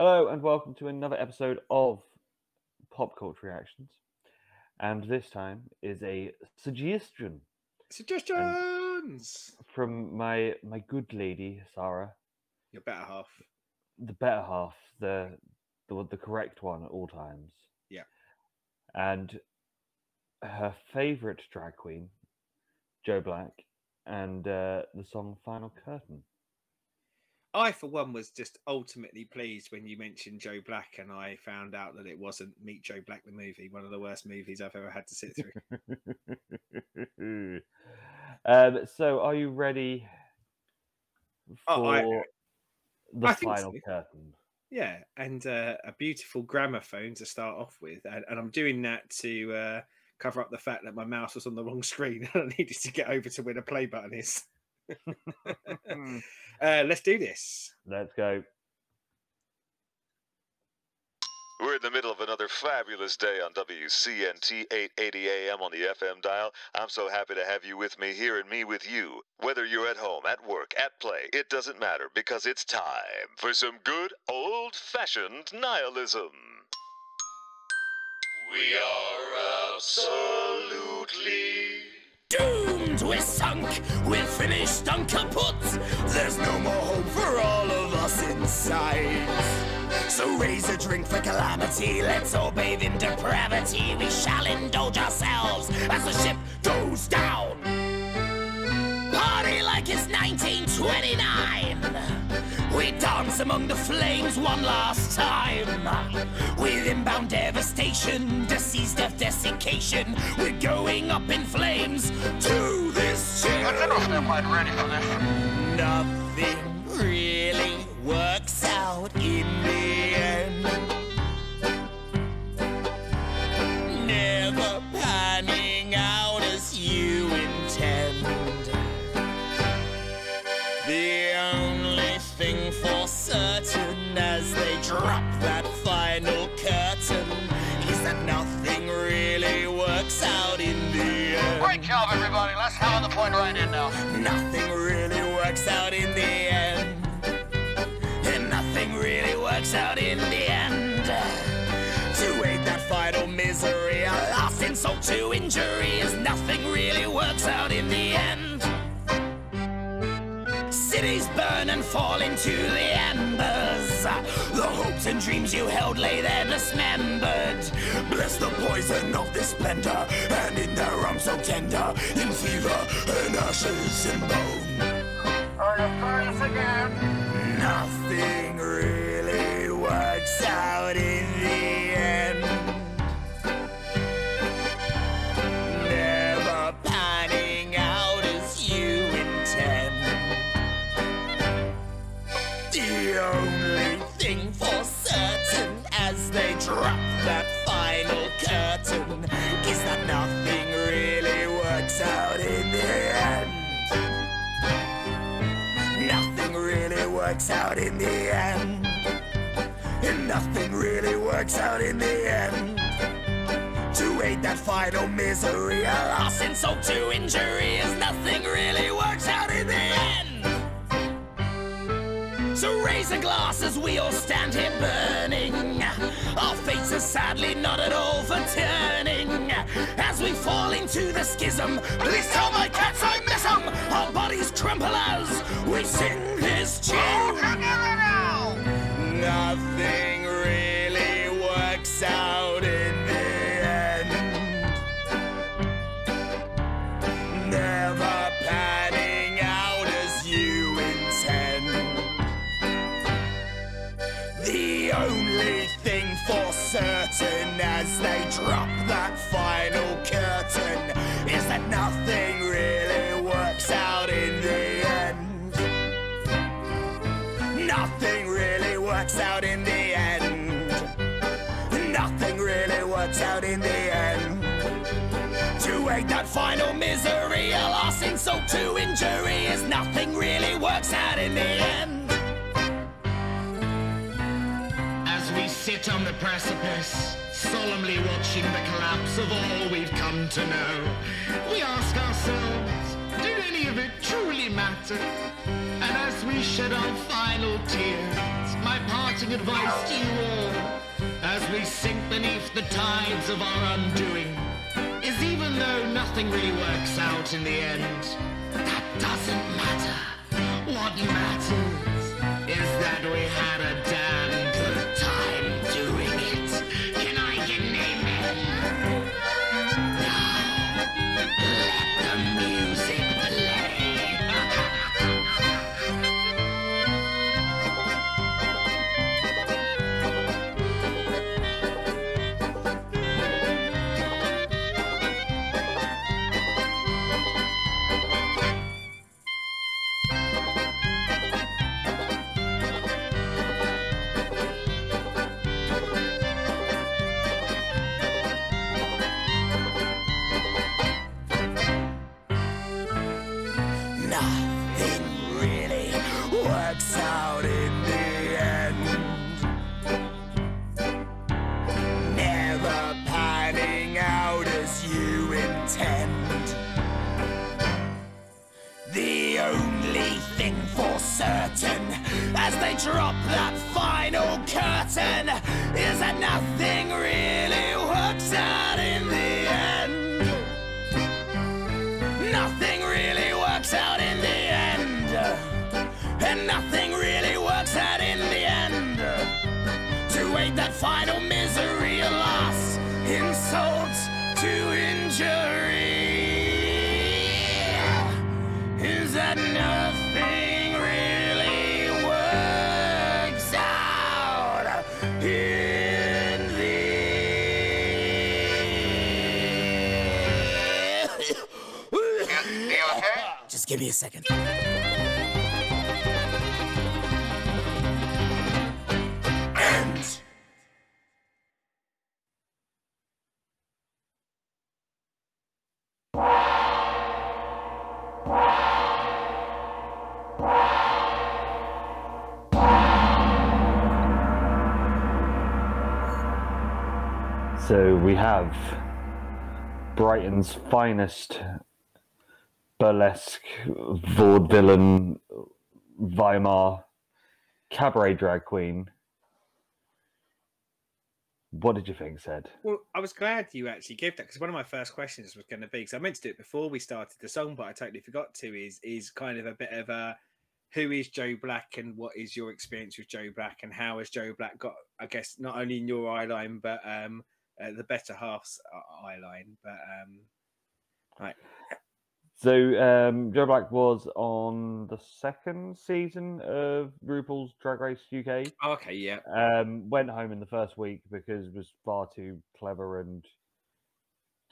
Hello and welcome to another episode of Pop Culture Reactions. And this time is a suggestion. Suggestions! From my good lady, Sarah. Your better half. The better half, the correct one at all times. Yeah. And her favourite drag queen, Joe Black, and the song Final Curtain. I, for one, was just ultimately pleased when you mentioned Joe Black and I found out that it wasn't Meet Joe Black the movie, one of the worst movies I've ever had to sit through. So, are you ready for the final curtain? Yeah, and a beautiful gramophone to start off with. And I'm doing that to cover up the fact that my mouse was on the wrong screen and I needed to get over to where the play button is. Let's do this. Let's go. We're in the middle of another fabulous day on WCNT 880 AM on the FM dial. I'm so happy to have you with me here and me with you. Whether you're at home, at work, at play, it doesn't matter because it's time for some good old-fashioned nihilism. We are absolutely doomed, we're sunk, we're finished and kaput. There's no more hope for all of us inside. So raise a drink for calamity, let's all bathe in depravity. We shall indulge ourselves as the ship goes down. Party like it's 1929. We dance among the flames one last time. With inbound devastation, disease, death, desiccation, we're going up in flames to this tune. I don't know if they're quite ready for this. Nothing really works out in the end. Never panning out as you intend. The only thing for certain as they drop that final curtain is that nothing really works out in the end. Great job, everybody. Let's hammer the point right in now. Nothing really works out in the end. And nothing really works out in the end. To wait that final misery, a last insult to injury, is nothing really works out in the end. Cities burn and fall into the embers. The hopes and dreams you held lay there dismembered. Bless the poison of this splendor, and in their arms so tender, in fever and ashes and bone. Furnace again. Nothing really works out in the end. Never panning out as you intend. The only thing for certain as they drop that final curtain is that nothing really works out in the end. Nothing really works out in the end. And nothing really works out in the end. To wait that final misery, a loss insult to injury, is nothing really works out in the end. So raise a glass as we all stand here burning. Our fates are sadly not at all for turning. As we fall into the schism, please tell my cats I miss them. Our bodies crumple as we sing this tune. Oh, together now. Nothing really works out in the end. Never panning out as you intend. The only thing for certain as they drop that final curtain is that nothing really works out in the end. Nothing really works out in the end. Nothing really works out in the end. To wait that final misery, a loss insult to injury, is nothing really works out in the end. As we sit on the precipice, solemnly watching the collapse of all we've come to know, we ask ourselves, did any of it truly matter? And as we shed our final tears, my parting advice to you all, as we sink beneath the tides of our undoing, is even though nothing really works out in the end, that doesn't matter. What matters is that we had a damn good time doing it. Can I get an amen? Now, let the music play. Nothing really works out in the end. Never panning out as you intend. The only thing for certain, as they drop that final curtain, is that nothing really works out in the end. Nothing really works out in the end. And nothing really works out in the end. To wait that final misery, loss, insult to injury, is that nothing really works out in the You okay? Just give me a second. End. So we have Brighton's finest burlesque vaudevillain Weimar cabaret drag queen. What did you think, Said? Well, I was glad you actually gave that, because one of my first questions was going to be, because I meant to do it before we started the song, but I totally forgot to, is kind of a bit of a, who is Joe Black and what is your experience with Joe Black, and how has Joe Black got, I guess, not only in your eye line, but the better half's eye line. But right. So Joe Black was on the second season of RuPaul's Drag Race UK. Okay, yeah. Went home in the first week because it was far too clever and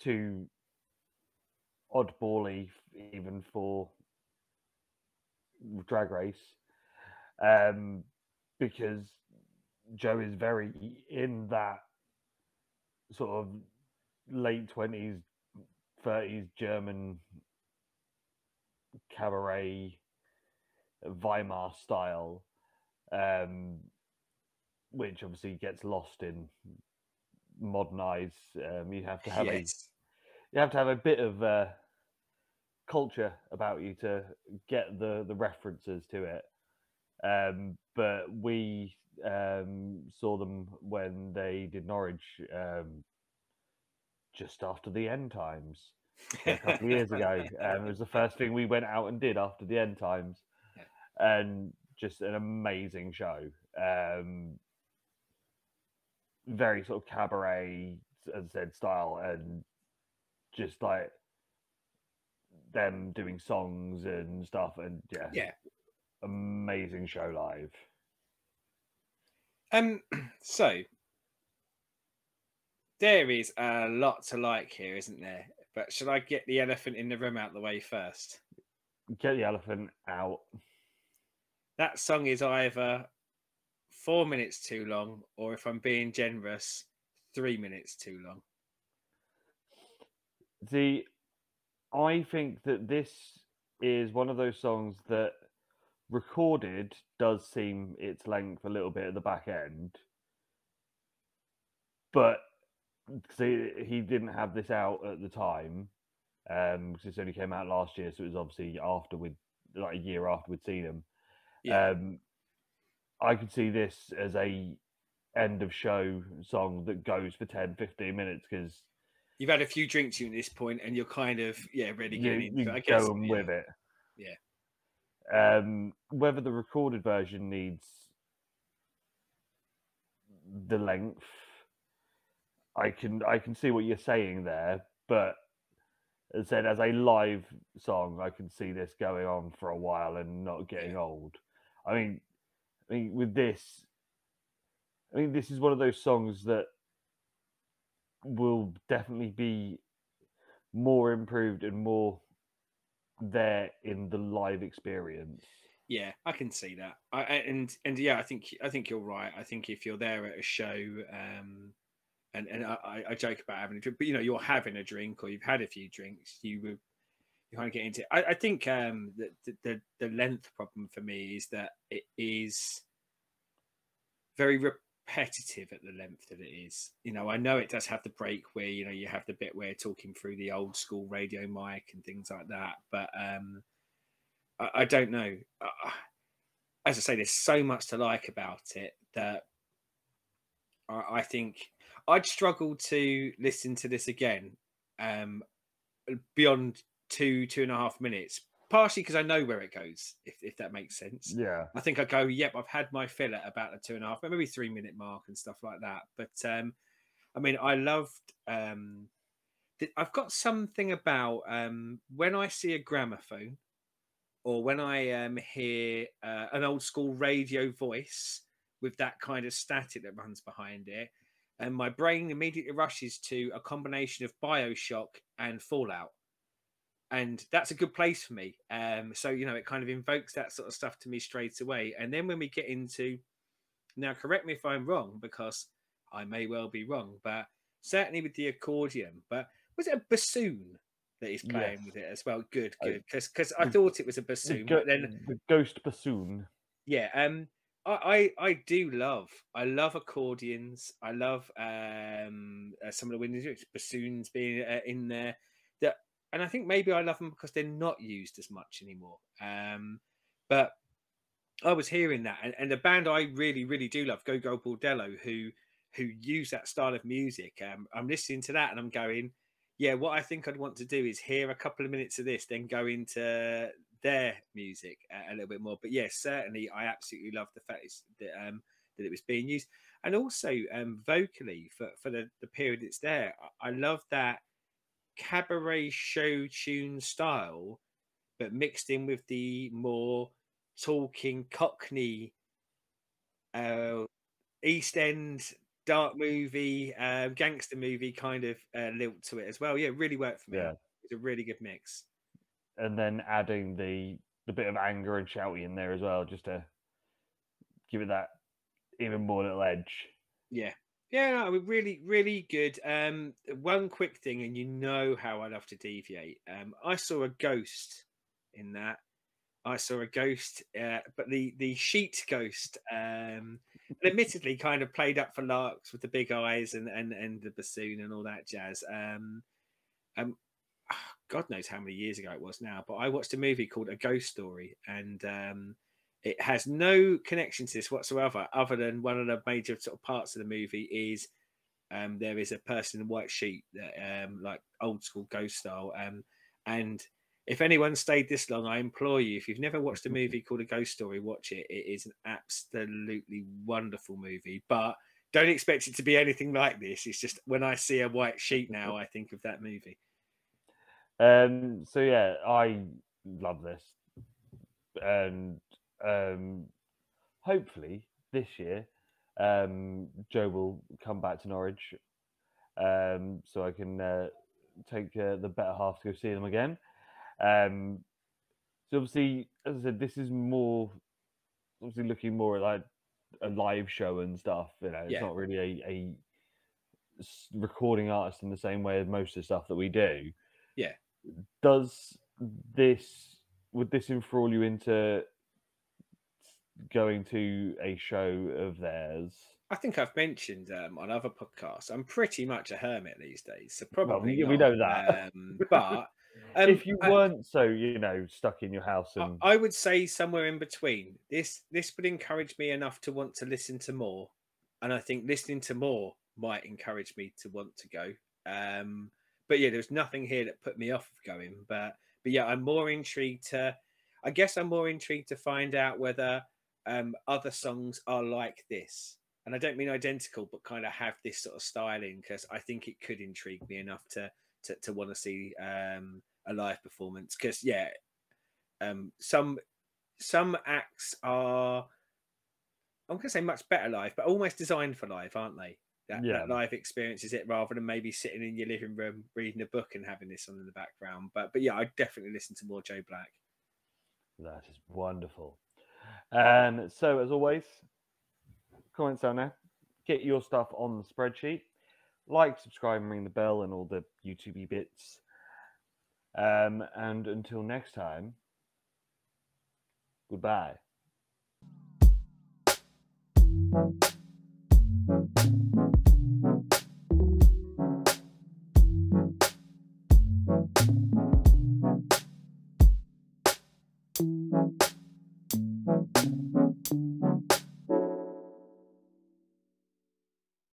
too oddbally even for Drag Race. Because Joe is very in that sort of late 20s, 30s German cabaret Weimar style, which obviously gets lost in modern eyes. You have to have a bit of culture about you to get the references to it. But we saw them when they did Norwich just after the end times. A couple of years ago. It was the first thing we went out and did after the end times, and just an amazing show. Very sort of cabaret, as I said, style, and just like them doing songs and stuff, and amazing show live. So there is a lot to like here, isn't there? But should I get the elephant in the room out the way first? Get the elephant out. That song is either 4 minutes too long, or if I'm being generous, 3 minutes too long. See, I think that this is one of those songs that recorded does seem its length a little bit at the back end, but see, he didn't have this out at the time, because this only came out last year, so it was obviously after a year after we'd seen them. Yeah. I could see this as a end of show song that goes for 10-15 minutes because you've had a few drinks at this point and you're kind of ready getting into it. I you're guess going with it. Yeah. Whether the recorded version needs the length, I can see what you're saying there, but as I said, as a live song, I can see this going on for a while and not getting old. I mean, with this, this is one of those songs that will definitely be more improved and more there in the live experience. Yeah, I can see that. I think you're right. I think if you're there at a show, and I joke about having a drink, but you're having a drink or you've had a few drinks, you kind of get into it. I think the length problem for me is that it is very repetitive at the length that it is. I know it does have the break where you have the bit where talking through the old school radio mic and things like that, but I don't know. As I say, there's so much to like about it that I think I'd struggle to listen to this again beyond 2.5 minutes, partially because I know where it goes, if that makes sense. Yeah. I think I go, yep, I've had my fill at about the 2.5, maybe 3 minute mark and stuff like that. But I loved I've got something about when I see a gramophone or when I hear an old school radio voice with that kind of static that runs behind it, and my brain immediately rushes to a combination of BioShock and Fallout. And that's a good place for me. So, it kind of invokes that sort of stuff to me straight away. And then when we get into, now correct me if I'm wrong, because I may well be wrong, but certainly with the accordion, but was it a bassoon that he's playing with it as well? Good. Because I thought it was a bassoon, but then the ghost bassoon. Yeah. I love accordions. I love some of the wind bassoons being in there. And I think maybe I love them because they're not used as much anymore. But I was hearing that, and the band I really, really do love, Go Go Bordello, who use that style of music. I'm listening to that and I'm going, yeah, what I think I'd want to do is hear a couple of minutes of this, then go into their music a little bit more. But yes, certainly I absolutely love the fact that it was being used, and also vocally for the period it's there. I love that cabaret show tune style, but mixed in with the more talking Cockney East End dark movie, gangster movie kind of lilt to it as well. Yeah, it really worked for me. Yeah. It's a really good mix. And then adding the bit of anger and shouty in there as well, just to give it that even more little edge. Yeah. Yeah, no, really, really good. One quick thing, and how I love to deviate. I saw a ghost in that. I saw a ghost, but the sheet ghost, admittedly, kind of played up for larks with the big eyes and the bassoon and all that jazz. God knows how many years ago it was now, but I watched a movie called A Ghost Story, and it has no connection to this whatsoever, other than one of the major sort of parts of the movie is there is a person in a white sheet, like old school ghost style. And if anyone stayed this long, I implore you, if you've never watched a movie called A Ghost Story, watch it. It is an absolutely wonderful movie, but don't expect it to be anything like this. It's just when I see a white sheet now, I think of that movie. So yeah, I love this, and hopefully this year Joe will come back to Norwich, so I can take the better half to go see them again. So obviously, as I said, this is more obviously looking more at like a live show and stuff. It's not really a recording artist in the same way as most of the stuff that we do. Yeah. Would this enthrall you into going to a show of theirs? I think I've mentioned on other podcasts, I'm pretty much a hermit these days, so probably we know that. But if you weren't so, stuck in your house and I would say somewhere in between. This would encourage me enough to want to listen to more, and I think listening to more might encourage me to want to go. But yeah, there's nothing here that put me off of going. But yeah, I'm more intrigued to. I guess I'm more intrigued to find out whether other songs are like this, and I don't mean identical, but kind of have this sort of styling, because I think it could intrigue me enough to want to see a live performance. Because yeah, some acts are, I'm going to say much better live, but almost designed for live, aren't they? That live experience is it, rather than maybe sitting in your living room reading a book and having this on in the background. But yeah, I'd definitely listen to more Joe Black. That is wonderful. And so, as always, comments down there. Get your stuff on the spreadsheet. Like, subscribe, and ring the bell, and all the YouTube bits. And until next time, goodbye.